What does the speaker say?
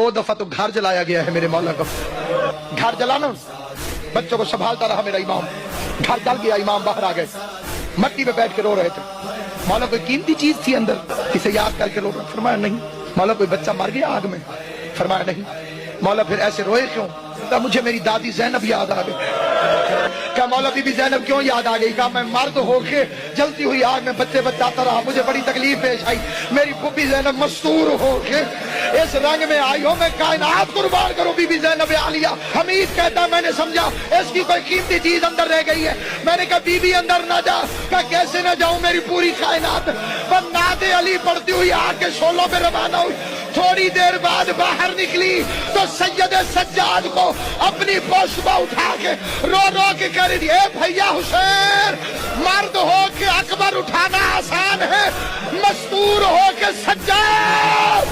दो दफा तो घर जलाया गया है मेरे मौला को। घर जलाना, बच्चों को संभालता रहा मेरा इमाम, घर जल गया, इमाम बाहर आ गए, मट्टी पे बैठ के रो रहे थे। मौला कोई कीमती चीज थी अंदर, इसे याद करके रो रहा? फरमाया नहीं। मौला कोई बच्चा मर गया आग में? फरमाया नहीं। मौला फिर ऐसे रोए क्यों? तब मुझे मेरी दादी ज़ैनब याद आ गई। क्या मौला बीबी ज़ैनब क्यों याद आ गई? कहा मैं मर्द होके जलती हुई आग में बच्चे बचाता रहा, मुझे बड़ी तकलीफ पेश आई, मेरी बीबी ज़ैनब मस्तूर होके इस रंग में आई हो, मैं कायनात कुर्बान करूं बीबी ज़ैनब आलिया। हमीद कहता मैंने समझा इसकी कोई कीमती चीज अंदर रह गई है। मैंने कहा बीबी अंदर ना जा। क्या कैसे ना जाऊं, मेरी पूरी कायनात पर नाते अली पड़ती हुई आग के शोलों पे रवाना हुई। थोड़ी देर बाद बाहर निकली तो सैयद सज्जाद को अपनी पोस्ट में उठा के रो रो के कह रही है, भैया हुसैन, मर्द हो के अकबर उठाना आसान है, मस्तूर हो के सज्जाद